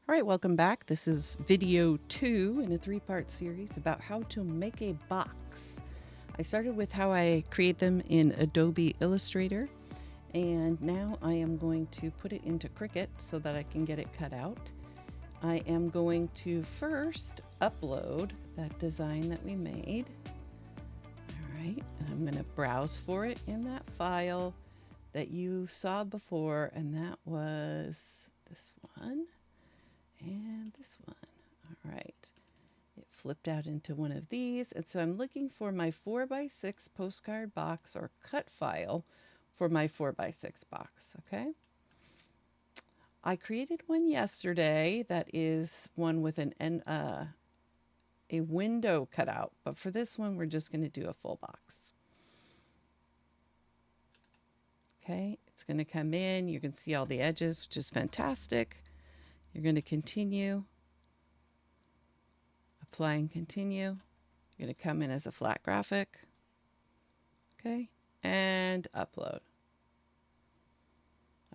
All right, welcome back. This is video 2 in a 3-part series about how to make a box. I started with how I create them in Adobe Illustrator, and now I am going to put it into Cricut so that I can get it cut out. I am going to first upload that design that we made. All right, and I'm going to browse for it in that file that you saw before, and that was this one. And this one. All right. It flipped out into one of these. And so I'm looking for my 4x6 postcard box or cut file for my 4x6 box. Okay. I created one yesterday that is one with a window cut out. But for this one, we're just going to do a full box. Okay. It's going to come in. You can see all the edges, which is fantastic. You're going to continue. Apply and continue. You're going to come in as a flat graphic. Okay, and upload.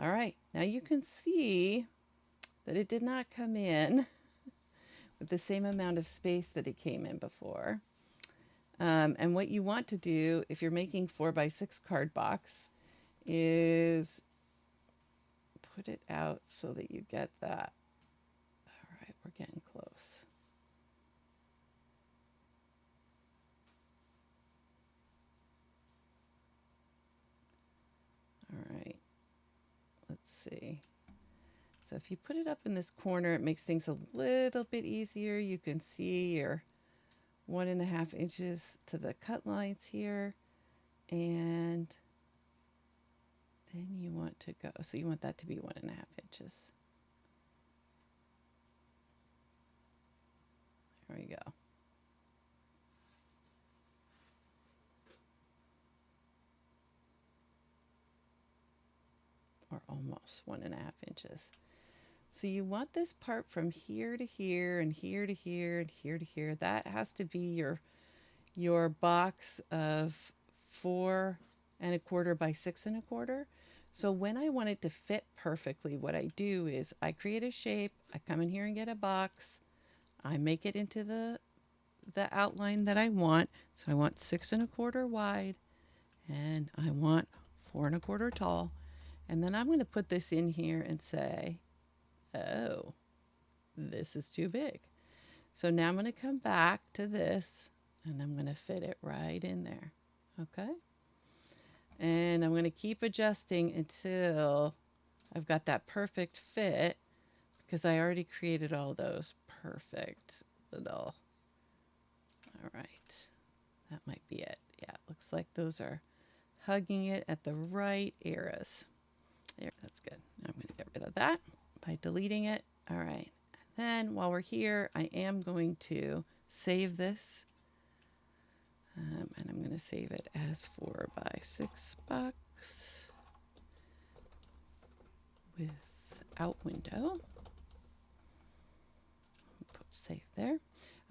All right, now you can see that it did not come in with the same amount of space that it came in before. And what you want to do if you're making 4x6 card box is put it out so that you get that. All right, we're getting close. All right, let's see. So if you put it up in this corner, it makes things a little bit easier. You can see your 1.5 inches to the cut lines here. And then you want to go, so you want that to be 1.5 inches. There we go. Or almost 1.5 inches. So you want this part from here to here and here to here and here to here. That has to be your box of 4.25 by 6.25. So when I want it to fit perfectly, what I do is I create a shape. I come in here and get a box. I make it into the outline that I want. So I want 6.25 wide, and I want 4.25 tall. And then I'm going to put this in here and say, oh, this is too big. So now I'm going to come back to this and I'm going to fit it right in there. Okay. And I'm going to keep adjusting until I've got that perfect fit, because I already created all those perfect little. All right. That might be it. Yeah, it looks like those are hugging it at the right eras. There, that's good. Now I'm going to get rid of that by deleting it. All right. And then while we're here, I am going to save this. And I'm going to save it as 4x6 box without window. Put save there.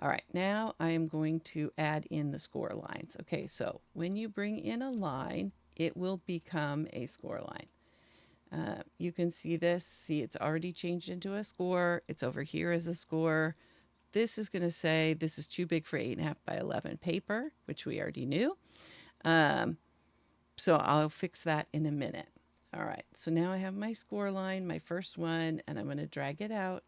All right, now I am going to add in the score lines. Okay, so when you bring in a line, it will become a score line. You can see this. See, it's already changed into a score. It's over here as a score. This is going to say this is too big for 8.5 by 11 paper, which we already knew. So I'll fix that in a minute. All right, so now I have my score line, my first one, and I'm going to drag it out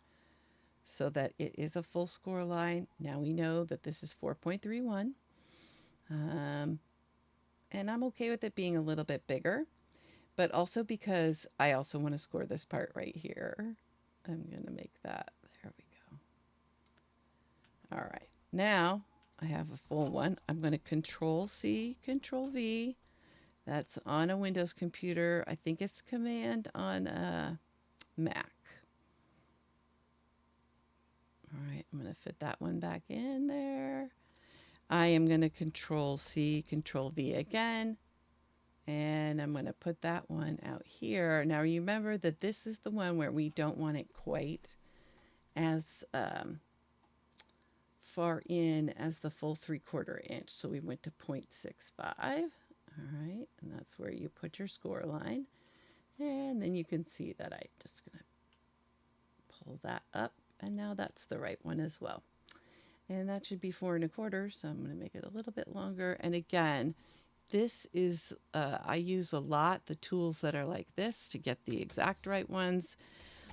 so that it is a full score line. Now we know that this is 4.31. And I'm okay with it being a little bit bigger, but also because I also want to score this part right here. I'm going to make that. There we go. All right. Now I have a full one. I'm going to Control C, Control V. That's on a Windows computer. I think it's Command on a Mac. All right. I'm going to fit that one back in there. I am going to Control C, Control V again. And I'm going to put that one out here. Now remember that this is the one where we don't want it quite as far in as the full 3/4 inch. So we went to 0.65. All right, and that's where you put your score line. And then you can see that I'm just going to pull that up and now that's the right one as well. And that should be 4 1/4, so I'm going to make it a little bit longer. And again, this is, I use a lot the tools that are like this to get the exact right ones.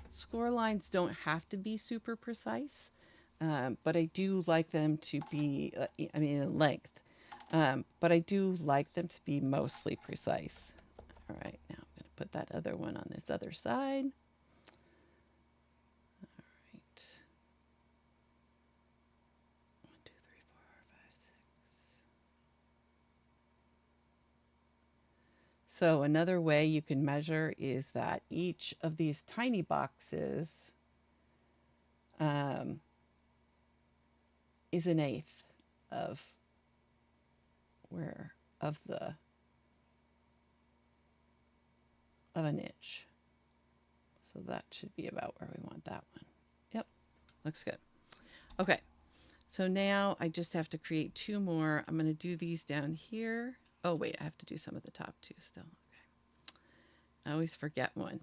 Score lines don't have to be super precise, but I do like them to be, in length, but I do like them to be mostly precise. All right, now I'm going to put that other one on this other side. All right. 1, 2, 3, 4, 5, 6. So another way you can measure is that each of these tiny boxes is 1/8 of an inch. So that should be about where we want that one. Yep, looks good. Okay, so now I just have to create 2 more. I'm going to do these down here. Oh wait, I have to do some at the top too still. Okay, I always forget one.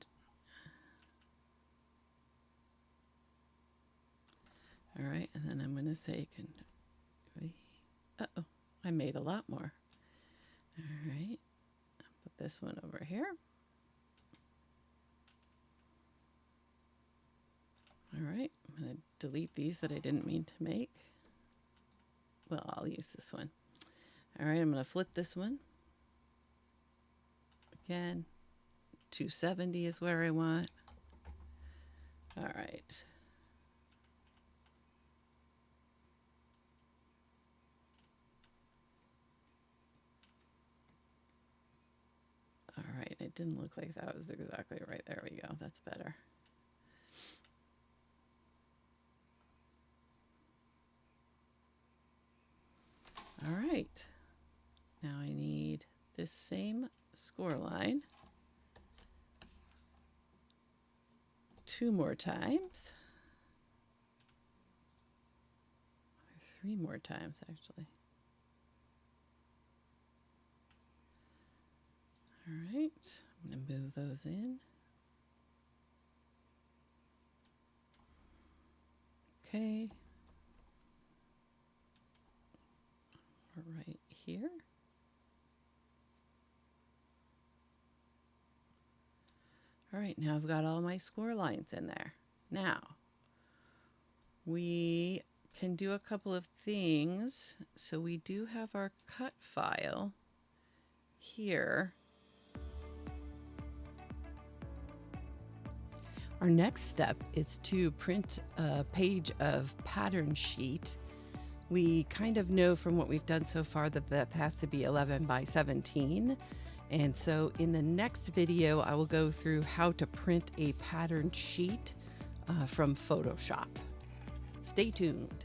All right, and then I'm going to say, uh-oh, I made a lot more. All right, I'll put this one over here. All right, I'm going to delete these that I didn't mean to make. Well, I'll use this one. All right, I'm going to flip this one. Again, 270 is where I want. All right. All right, it didn't look like that was exactly right. There we go. That's better. All right, now I need this same score line 2 more times, or 3 more times actually. All right, I'm going to move those in. Okay, right here. All right, now I've got all my score lines in there. Now, we can do a couple of things. So we do have our cut file here. Our next step is to print a page of pattern sheet. We kind of know from what we've done so far that that has to be 11 by 17. And so in the next video, I will go through how to print a pattern sheet from Photoshop. Stay tuned.